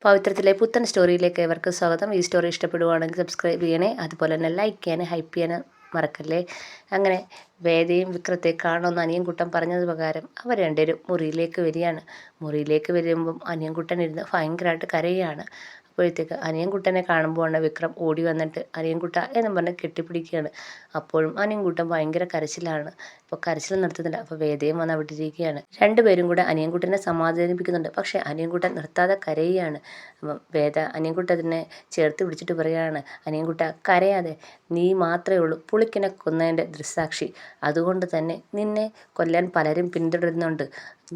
പവിത്രത്തിലെ പുത്തൻ സ്റ്റോറിയിലേക്ക് ഏവർക്കും സ്വാഗതം. ഈ സ്റ്റോറി ഇഷ്ടപ്പെടുവാണെങ്കിൽ സബ്സ്ക്രൈബ് ചെയ്യണേ. അതുപോലെ തന്നെ ലൈക്ക് ചെയ്യാനും ഹൈപ്പ് ചെയ്യാനും മറക്കല്ലേ. അങ്ങനെ വേദയും വിക്രത്തെ കാണുമെന്ന് അനിയൻകുട്ടൻ പറഞ്ഞത് പ്രകാരം അവർ രണ്ടുപേരും മുറിയിലേക്ക് വരികയാണ്. മുറിയിലേക്ക് വരുമ്പം അനിയൻകുട്ടൻ ഇരുന്ന് ഭയങ്കരമായിട്ട് കരയുകയാണ്. അപ്പോഴത്തേക്ക് അനിയൻകുട്ടനെ കാണുമ്പോഴാണ് വിക്രം ഓടി വന്നിട്ട് അനിയൻകുട്ട എന്നും പറഞ്ഞ് കെട്ടിപ്പിടിക്കുകയാണ്. അപ്പോഴും അനിയൻകുട്ടൻ ഭയങ്കര കരച്ചിലാണ്. അപ്പോൾ കരച്ചിൽ നിർത്തുന്നില്ല. അപ്പോൾ വേദയും വന്ന് അവിടെ ഇരിക്കുകയാണ്. രണ്ടുപേരും കൂടെ അനിയൻകുട്ടനെ സമാധാനിപ്പിക്കുന്നുണ്ട്. പക്ഷേ അനിയൻകുട്ടൻ നിർത്താതെ കരയുകയാണ്. അപ്പം വേദ അനിയൻകുട്ടനെ ചേർത്ത് പിടിച്ചിട്ട് പറയുകയാണ്, അനിയൻകുട്ട കരയാതെ, നീ മാത്രമേ ഉള്ളൂ പുളിക്കനെ കൊന്നതിൻ്റെ ദൃക്സാക്ഷി. അതുകൊണ്ട് തന്നെ നിന്നെ കൊല്ലാൻ പലരും പിന്തുടരുന്നുണ്ട്.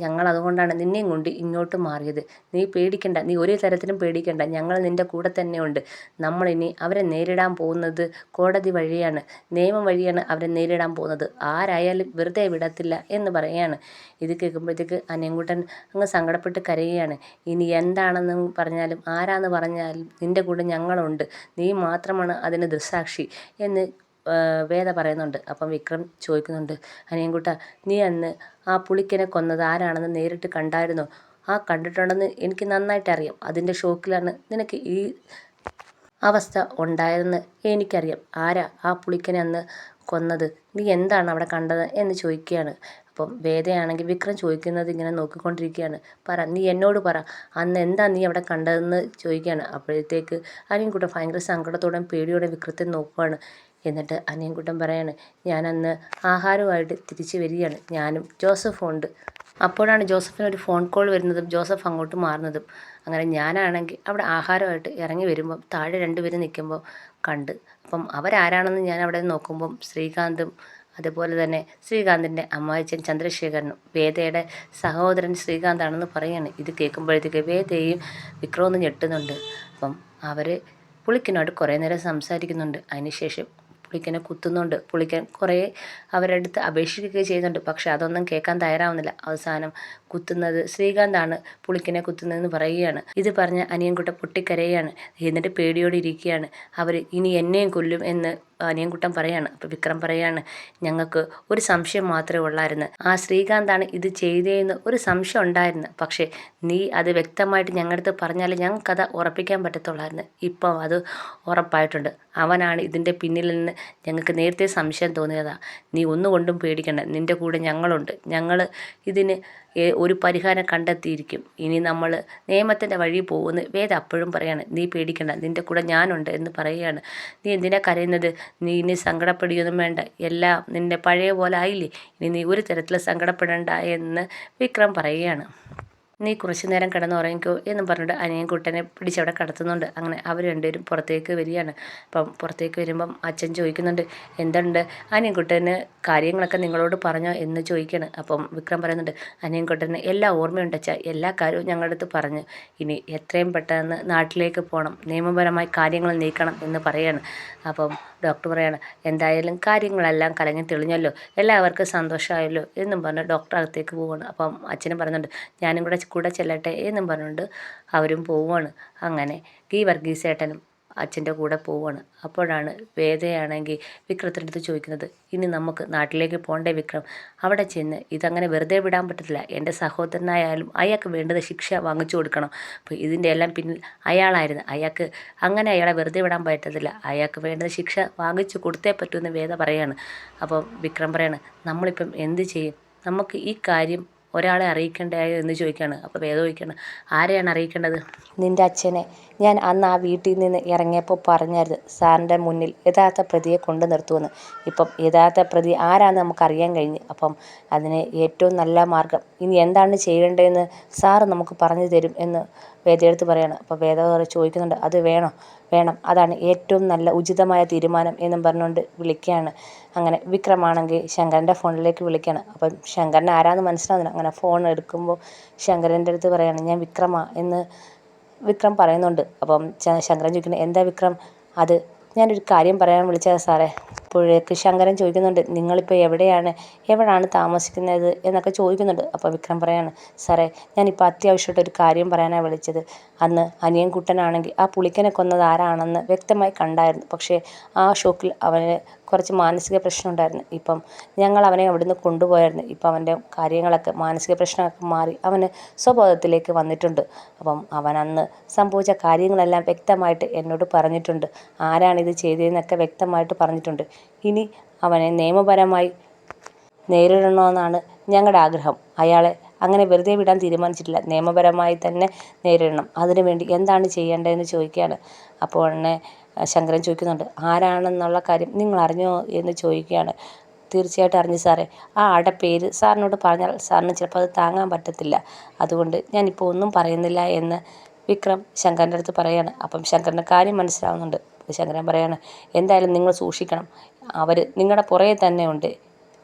ഞങ്ങൾ അതുകൊണ്ടാണ് നിന്നെയും കൊണ്ട് ഇങ്ങോട്ട് മാറിയത്. നീ പേടിക്കണ്ട, നീ ഒരു തരത്തിലും പേടിക്കണ്ട, ഞങ്ങൾ നിൻ്റെ കൂടെ തന്നെയുണ്ട്. നമ്മളിനി അവരെ നേരിടാൻ പോകുന്നത് കോടതി വഴിയാണ്, നിയമം വഴിയാണ് അവരെ നേരിടാൻ പോകുന്നത്. ആരായാലും വെറുതെ വിടത്തില്ല എന്ന് പറയുകയാണ്. ഇത് കേൾക്കുമ്പോഴത്തേക്ക് അനിയൻകുട്ടൻ അങ്ങ് സങ്കടപ്പെട്ട് കരയുകയാണ്. ഇനി എന്താണെന്ന് പറഞ്ഞാലും ആരാന്ന് പറഞ്ഞാലും നിൻ്റെ കൂടെ ഞങ്ങളുണ്ട്, നീ മാത്രമാണ് അതിന് ദൃക്സാക്ഷി എന്ന് വേദ പറയുന്നുണ്ട്. അപ്പം വിക്രം ചോദിക്കുന്നുണ്ട്, അനിയൻകുട്ട നീ അന്ന് ആ പുളിക്കനെ കൊന്നത് ആരാണെന്ന് നേരിട്ട് കണ്ടായിരുന്നോ? ആ കണ്ടിട്ടുണ്ടെന്ന് എനിക്ക് നന്നായിട്ട് അറിയാം. അതിൻ്റെ ഷോക്കിലാണ് നിനക്ക് ഈ അവസ്ഥ ഉണ്ടായതെന്ന് എനിക്കറിയാം. ആരാ ആ പുളിക്കനെ അന്ന് കൊന്നത്? നീ എന്താണ് അവിടെ കണ്ടത് എന്ന് ചോദിക്കുകയാണ്. അപ്പം വേദയാണെങ്കിൽ വിക്രം ചോദിക്കുന്നത് ഇങ്ങനെ നോക്കിക്കൊണ്ടിരിക്കുകയാണ്. നീ എന്നോട് പറ, അന്ന് എന്താ നീ അവിടെ കണ്ടതെന്ന് ചോദിക്കുകയാണ്. അപ്പോഴത്തേക്ക് അനിയൻകുട്ടൻ ഭയങ്കര സങ്കടത്തോടെയും പേടിയോടെ വിക്രത്തെ നോക്കുകയാണ്. എന്നിട്ട് അനിയൻകുട്ടൻ പറയാണ്, ഞാനന്ന് ആഹാരമായിട്ട് തിരിച്ച് വരികയാണ്, ഞാനും ജോസഫും ഉണ്ട്. അപ്പോഴാണ് ജോസഫിന് ഒരു ഫോൺ കോൾ വരുന്നതും ജോസഫ് അങ്ങോട്ട് മാറുന്നതും. അങ്ങനെ ഞാനാണെങ്കിൽ അവിടെ ആഹാരമായിട്ട് ഇറങ്ങി വരുമ്പം താഴെ രണ്ടുപേരും നിൽക്കുമ്പോൾ കണ്ട്. അപ്പം അവരാരാണെന്ന് ഞാൻ അവിടെ നോക്കുമ്പം ശ്രീകാന്തും അതുപോലെ തന്നെ ശ്രീകാന്തിൻ്റെ അമ്മായിച്ചൻ ചന്ദ്രശേഖരനും വേദയുടെ സഹോദരൻ ശ്രീകാന്താണെന്ന് പറയുകയാണ്. ഇത് കേൾക്കുമ്പോഴത്തേക്ക് വേദയും വിക്രവും ഒന്ന് ഞെട്ടുന്നുണ്ട്. അപ്പം അവർ പുള്ളിക്കനോട് കുറേ നേരം സംസാരിക്കുന്നുണ്ട്. അതിനുശേഷം പുള്ളിക്കനെ കുത്തുന്നുണ്ട്. പുള്ളിക്കൻ കുറേ അവരുടെ അടുത്ത് അപേക്ഷിക്കുകയൊക്കെ ചെയ്യുന്നുണ്ട്. പക്ഷെ അതൊന്നും കേൾക്കാൻ തയ്യാറാവുന്നില്ല. അവസാനം കുത്തുന്നത് ശ്രീകാന്താണ് പുള്ളിക്കനെ കുത്തുന്നതെന്ന് പറയുകയാണ്. ഇത് പറഞ്ഞ് അനിയൻകുട്ടൻ പൊട്ടിക്കരയുകയാണ്. എന്നിട്ട് പേടിയോടെ ഇരിക്കുകയാണ്. അവർ ഇനി എന്നെയും കൊല്ലും എന്ന് അനിയൻകുട്ടൻ പറയാണ്. അപ്പോൾ വിക്രം പറയാണ്, ഞങ്ങൾക്ക് ഒരു സംശയം മാത്രമേ ഉള്ളായിരുന്നു, ആ ശ്രീകാന്താണ് ഇത് ചെയ്തതെന്ന് ഒരു സംശയം ഉണ്ടായിരുന്നു. പക്ഷേ നീ അത് വ്യക്തമായിട്ട് ഞങ്ങളുടെ അടുത്ത് പറഞ്ഞാൽ ഞങ്ങൾക്കത് ഉറപ്പിക്കാൻ പറ്റത്തുള്ളായിരുന്നു. ഇപ്പം അത് ഉറപ്പായിട്ടുണ്ട്, അവനാണ് ഇതിൻ്റെ പിന്നിൽ നിന്ന് ഞങ്ങൾക്ക് നേരത്തെ സംശയം തോന്നിയതാണ്. നീ ഒന്നുകൊണ്ടും പേടിക്കണ്ട, നിൻ്റെ കൂടെ ഞങ്ങളുണ്ട്. ഞങ്ങൾ ഇതിന് ഒരു പരിഹാരം കണ്ടെത്തിയിരിക്കും. ഇനി നമ്മൾ നിയമത്തിൻ്റെ വഴി പോകുമെന്ന് വേദ അപ്പോഴും പറയാണ്. നീ പേടിക്കണ്ട, നിൻ്റെ കൂടെ ഞാനുണ്ട് എന്ന് പറയുകയാണ്. നീ എന്തിനാ കരയുന്നത്? നീ ഇനി സങ്കടപ്പെടുകയൊന്നും വേണ്ട, എല്ലാം നിൻ്റെ പഴയ പോലെ ആയില്ലേ, ഇനി നീ ഒരു തരത്തിൽ സങ്കടപ്പെടേണ്ട എന്ന് വിക്രം പറയുകയാണ്. നീ കുറച്ച് നേരം കിടന്നുറങ്ങിക്കോ എന്നും പറഞ്ഞിട്ട് അനിയൻകുട്ടനെ പിടിച്ചവിടെ കടത്തുന്നുണ്ട്. അങ്ങനെ അവർ രണ്ടുപേരും പുറത്തേക്ക് വരികയാണ്. അപ്പം പുറത്തേക്ക് വരുമ്പം അച്ഛൻ ചോദിക്കുന്നുണ്ട്, എന്തുണ്ട് അനിയൻകുട്ടന്, കാര്യങ്ങളൊക്കെ നിങ്ങളോട് പറഞ്ഞോ എന്ന് ചോദിക്കുകയാണ്. അപ്പം വിക്രം പറയുന്നുണ്ട്, അനിയൻകുട്ടന് എല്ലാം ഓർമ്മയുണ്ട് അച്ഛാ, എല്ലാ കാര്യവും ഞങ്ങളുടെ അടുത്ത് പറഞ്ഞു. ഇനി എത്രയും പെട്ടെന്ന് നാട്ടിലേക്ക് പോകണം, നിയമപരമായി കാര്യങ്ങൾ നീക്കണം എന്ന് പറയാണ്. അപ്പം ഡോക്ടർ പറയാണ്, എന്തായാലും കാര്യങ്ങളെല്ലാം കലങ്ങി തെളിഞ്ഞല്ലോ, എല്ലാവർക്കും സന്തോഷമായല്ലോ എന്നും പറഞ്ഞ് ഡോക്ടർ അകത്തേക്ക് പോവുകയാണ്. അപ്പം അച്ഛനും പറയുന്നുണ്ട്, ഞാനും കൂടെ ചെല്ലട്ടെ എന്നും പറഞ്ഞുകൊണ്ട് അവരും പോവുകയാണ്. അങ്ങനെ വർഗീസേട്ടനും അച്ഛൻ്റെ കൂടെ പോവുകയാണ്. അപ്പോഴാണ് വേദയാണെങ്കിൽ വിക്രത്തിൻ്റെ അടുത്ത് ചോദിക്കുന്നത്, ഇനി നമുക്ക് നാട്ടിലേക്ക് പോകണ്ടേ വിക്രം? അവിടെ ചെന്ന് ഇതങ്ങനെ വെറുതെ വിടാൻ പറ്റത്തില്ല. എൻ്റെ സഹോദരനായാലും അയാൾക്ക് വേണ്ടത് ശിക്ഷ വാങ്ങിച്ചു കൊടുക്കണം. അപ്പോൾ ഇതിൻ്റെ എല്ലാം പിന്നിൽ അയാളായിരുന്നു. അങ്ങനെ അയാളെ വെറുതെ വിടാൻ പറ്റത്തില്ല. അയാൾക്ക് വേണ്ടത് ശിക്ഷ വാങ്ങിച്ചു കൊടുത്തേ പറ്റൂന്ന് വേദ പറയാണ്. അപ്പം വിക്രം പറയാണ്, നമ്മളിപ്പം എന്ത് ചെയ്യും? നമുക്ക് ഈ കാര്യം ഒരാളെ അറിയിക്കേണ്ടായോ എന്ന് ചോദിക്കുകയാണ്. അപ്പോൾ വേദ ചോദിക്കുകയാണ്, ആരെയാണ് അറിയിക്കേണ്ടത്? നിൻ്റെ അച്ഛനെ ഞാൻ അന്ന് ആ വീട്ടിൽ നിന്ന് ഇറങ്ങിയപ്പോൾ പറഞ്ഞായിരുന്നു, സാറിൻ്റെ മുന്നിൽ യഥാർത്ഥ പ്രതിയെ കൊണ്ടു നിർത്തുമെന്ന്. ഇപ്പം യഥാർത്ഥ പ്രതി ആരാന്ന് നമുക്കറിയാൻ കഴിഞ്ഞ്. അപ്പം അതിന് ഏറ്റവും നല്ല മാർഗം ഇനി എന്താണ് ചെയ്യേണ്ടതെന്ന് സാറ് നമുക്ക് പറഞ്ഞു തരും എന്ന് വേദയെടുത്ത് പറയാണ്. അപ്പോൾ വേദ ചോദിക്കുന്നുണ്ട്, അത് വേണം, അതാണ് ഏറ്റവും നല്ല ഉചിതമായ തീരുമാനം എന്നും പറഞ്ഞുകൊണ്ട് വിളിക്കുകയാണ്. അങ്ങനെ വിക്രമാണെങ്കിൽ ശങ്കരൻ്റെ ഫോണിലേക്ക് വിളിക്കുകയാണ്. അപ്പം ശങ്കരൻ ആരാന്ന് മനസ്സിലാവുന്നില്ല. അങ്ങനെ ഫോൺ എടുക്കുമ്പോൾ ശങ്കരൻ്റെ അടുത്ത് പറയാണ്, ഞാൻ വിക്രമാ എന്ന് വിക്രം പറയുന്നുണ്ട്. അപ്പം ശങ്കരൻ ചോദിക്കുന്നത്, എന്താ വിക്രം? അത് ഞാനൊരു കാര്യം പറയാൻ വിളിച്ചതാണ് സാറേ. അപ്പോഴേക്ക് ശങ്കരൻ ചോദിക്കുന്നുണ്ട്, നിങ്ങളിപ്പോൾ എവിടെയാണ് താമസിക്കുന്നത് എന്നൊക്കെ ചോദിക്കുന്നുണ്ട്. അപ്പോൾ വിക്രം പറയാണ്, സാറേ ഞാനിപ്പോൾ അത്യാവശ്യമായിട്ടൊരു കാര്യം പറയാനാണ് വിളിച്ചത്. അന്ന് അനിയൻകുട്ടനാണെങ്കിൽ ആ പുളിക്കനെ കൊന്നത് ആരാണെന്ന് വ്യക്തമായി കണ്ടായിരുന്നു. പക്ഷേ ആ ഷോക്കിൽ അവന് കുറച്ച് മാനസിക പ്രശ്നം ഉണ്ടായിരുന്നു. ഇപ്പം ഞങ്ങൾ അവനെ അവിടുന്ന് കൊണ്ടുപോയായിരുന്നു. ഇപ്പം അവൻ്റെ കാര്യങ്ങളൊക്കെ മാനസിക പ്രശ്നമൊക്കെ മാറി അവന് സ്വബോധത്തിലേക്ക് വന്നിട്ടുണ്ട്. അപ്പം അവൻ അന്ന് സംഭവിച്ച കാര്യങ്ങളെല്ലാം വ്യക്തമായിട്ട് എന്നോട് പറഞ്ഞിട്ടുണ്ട്. ആരാണിത് ചെയ്തതെന്നൊക്കെ വ്യക്തമായിട്ട് പറഞ്ഞിട്ടുണ്ട്. ഇനി അവനെ നിയമപരമായി നേരിടണമെന്നാണ് ഞങ്ങളുടെ ആഗ്രഹം. അയാളെ അങ്ങനെ വെറുതെ വിടാൻ തീരുമാനിച്ചിട്ടില്ല. നിയമപരമായി തന്നെ നേരിടണം. അതിനുവേണ്ടി എന്താണ് ചെയ്യേണ്ടതെന്ന് ചോദിക്കുകയാണ്. അപ്പോൾ ഉടനെ ശങ്കരൻ ചോദിക്കുന്നുണ്ട്, ആരാണെന്നുള്ള കാര്യം നിങ്ങൾ അറിഞ്ഞോ എന്ന് ചോദിക്കുകയാണ്. തീർച്ചയായിട്ടും അറിഞ്ഞു സാറേ. ആ ആളുടെ പേര് സാറിനോട് പറഞ്ഞാൽ സാറിന് ചിലപ്പോൾ അത് താങ്ങാൻ പറ്റത്തില്ല. അതുകൊണ്ട് ഞാനിപ്പോൾ ഒന്നും പറയുന്നില്ല എന്ന് വിക്രം ശങ്കരൻ്റെ അടുത്ത് പറയാണ്. അപ്പം ശങ്കരൻ്റെ കാര്യം മനസ്സിലാവുന്നുണ്ട്. ശങ്കരൻ പറയാണ്, എന്തായാലും നിങ്ങൾ സൂക്ഷിക്കണം. അവർ നിങ്ങളുടെ പുറകെ തന്നെ ഉണ്ട്.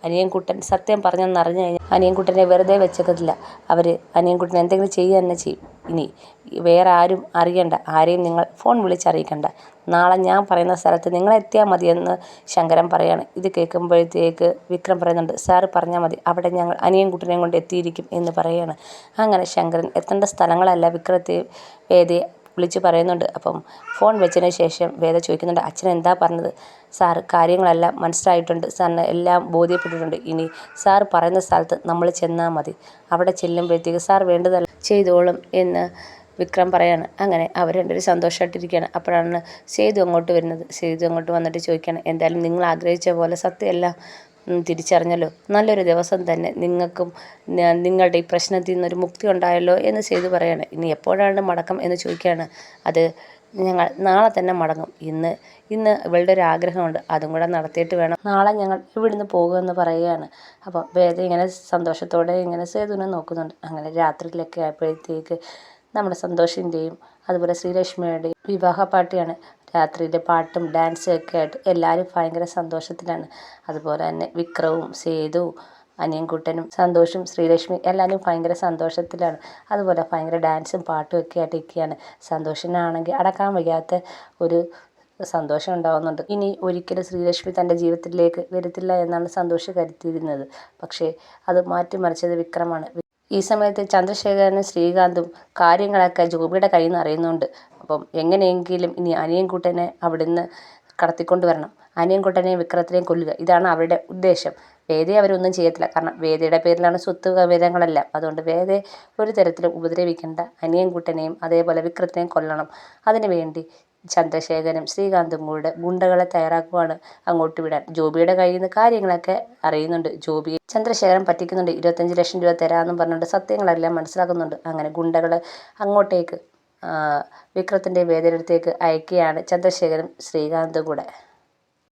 അനിയൻകുട്ടൻ സത്യം പറഞ്ഞെന്നറിഞ്ഞു കഴിഞ്ഞാൽ അനിയൻകുട്ടനെ വെറുതെ വെച്ചേക്കത്തില്ല. അവർ അനിയൻകുട്ടൻ എന്തെങ്കിലും ചെയ്യുക തന്നെ ചെയ്യും. ഇനി വേറെ ആരും അറിയണ്ട. ആരെയും നിങ്ങൾ ഫോൺ വിളിച്ചറിയിക്കണ്ട. നാളെ ഞാൻ പറയുന്ന സ്ഥലത്ത് നിങ്ങൾ എത്തിയാൽ മതിയെന്ന് ശങ്കരൻ പറയാണ്. ഇത് കേൾക്കുമ്പോഴത്തേക്ക് വിക്രം പറയുന്നുണ്ട്, സാറ് പറഞ്ഞാൽ മതി, അവിടെ ഞങ്ങൾ അനിയൻകുട്ടനെയും കൊണ്ട് എത്തിയിരിക്കും എന്ന് പറയാണ്. അങ്ങനെ ശങ്കരൻ എത്തേണ്ട സ്ഥലങ്ങളല്ല വിക്രത്തെ വേദയെ വിളിച്ച് പറയുന്നുണ്ട്. അപ്പം ഫോൺ വെച്ചതിന് ശേഷം വേദ ചോദിക്കുന്നുണ്ട്, അച്ഛൻ എന്താ പറഞ്ഞത്? സാറ് കാര്യങ്ങളെല്ലാം മനസ്സിലായിട്ടുണ്ട്, സാറിന് എല്ലാം ബോധ്യപ്പെട്ടിട്ടുണ്ട്. ഇനി സാറ് പറയുന്ന സ്ഥലത്ത് നമ്മൾ ചെന്നാൽ മതി. അവിടെ ചെല്ലുമ്പോഴത്തേക്ക് സാർ വേണ്ടതല്ല ചെയ്തോളും എന്ന് വിക്രം പറയാണ്. അങ്ങനെ അവർ രണ്ടുപേരും സന്തോഷമായിട്ടിരിക്കുകയാണ്. അപ്പോഴാണ് സേതു അങ്ങോട്ട് വരുന്നത്. സേതു അങ്ങോട്ട് വന്നിട്ട് ചോദിക്കുകയാണ്, എന്തായാലും നിങ്ങൾ ആഗ്രഹിച്ച പോലെ സത്യമെല്ലാം തിരിച്ചറിഞ്ഞല്ലോ. നല്ലൊരു ദിവസം തന്നെ നിങ്ങൾക്കും നിങ്ങളുടെ ഈ പ്രശ്നത്തിൽ നിന്നൊരു മുക്തി ഉണ്ടായല്ലോ എന്ന് സേതു പറയാണ്. ഇനി എപ്പോഴാണ് മടക്കം എന്ന് ചോദിക്കുകയാണ്. അത് ഞങ്ങൾ നാളെ തന്നെ മടങ്ങും. ഇന്ന് ഇവളുടെ ഒരു ആഗ്രഹമുണ്ട്, അതും കൂടെ നടത്തിയിട്ട് വേണം നാളെ ഞങ്ങൾ ഇവിടുന്ന് പോകുമെന്ന് പറയുകയാണ്. അപ്പോൾ വേദ ഇങ്ങനെ സന്തോഷത്തോടെ ഇങ്ങനെ സേതുവിനെ നോക്കുന്നുണ്ട്. അങ്ങനെ രാത്രിയിലൊക്കെ ആയപ്പോഴത്തേക്ക് നമ്മുടെ സന്തോഷിൻ്റെയും അതുപോലെ ശ്രീലക്ഷ്മിയുടെയും വിവാഹ പാർട്ടിയാണ്. രാത്രിയിൽ പാട്ടും ഡാൻസും ഒക്കെ ആയിട്ട് എല്ലാവരും ഭയങ്കര സന്തോഷത്തിലാണ്. അതുപോലെ തന്നെ വിക്രവും സേതുവും അനിയൻകുട്ടനും സന്തോഷും ശ്രീലക്ഷ്മി എല്ലാവരും ഭയങ്കര സന്തോഷത്തിലാണ്. അതുപോലെ ഭയങ്കര ഡാൻസും പാട്ടും ഒക്കെ ആയിട്ട് ഇരിക്കുകയാണ്. സന്തോഷിനാണെങ്കിൽ അടക്കാൻ വയ്യാത്ത ഒരു സന്തോഷം ഉണ്ടാകുന്നുണ്ട്. ഇനി ഒരിക്കലും ശ്രീലക്ഷ്മി തൻ്റെ ജീവിതത്തിലേക്ക് വരത്തില്ല എന്നാണ് സന്തോഷ് കരുതിയിരുന്നത്. പക്ഷേ അത് മാറ്റിമറിച്ചത് വിക്രമാണ്. ഈ സമയത്ത് ചന്ദ്രശേഖരനും ശ്രീകാന്തും കാര്യങ്ങളൊക്കെ ജോബിയുടെ കയ്യിൽ നിന്ന് അറിയുന്നുണ്ട്. അപ്പം എങ്ങനെയെങ്കിലും ഇനി അനിയൻകുട്ടനെ അവിടുന്ന് കടത്തിക്കൊണ്ട് വരണം. അനിയൻകുട്ടനെയും വിക്രത്തിനെയും കൊല്ലുക, ഇതാണ് അവരുടെ ഉദ്ദേശം. വേദയെ അവരൊന്നും ചെയ്യത്തില്ല. കാരണം വേദയുടെ പേരിലാണ് സ്വത്ത് വിവരങ്ങളെല്ലാം. അതുകൊണ്ട് വേദയെ ഒരു തരത്തിലും ഉപദ്രവിക്കേണ്ട. അനിയൻകുട്ടനെയും അതേപോലെ വിക്രത്തിനെയും കൊല്ലണം. അതിനുവേണ്ടി ചന്ദ്രശേഖരനും ശ്രീകാന്തും കൂടെ ഗുണ്ടകളെ തയ്യാറാക്കുവാണ് അങ്ങോട്ട് വിടാൻ. ജോബിയുടെ കയ്യിൽ നിന്ന് കാര്യങ്ങളൊക്കെ അറിയുന്നുണ്ട്. ജോബിയെ ചന്ദ്രശേഖരൻ പറ്റിക്കുന്നുണ്ട്. 25 ലക്ഷം രൂപ തരാമെന്നും പറഞ്ഞുകൊണ്ട് സത്യങ്ങളെല്ലാം മനസ്സിലാക്കുന്നുണ്ട്. അങ്ങനെ ഗുണ്ടകൾ അങ്ങോട്ടേക്ക് വിക്രത്തിൻ്റെ വേദയുടെ അടുത്തേക്ക് അയക്കുകയാണ് ചന്ദ്രശേഖരനും ശ്രീകാന്തും കൂടെ.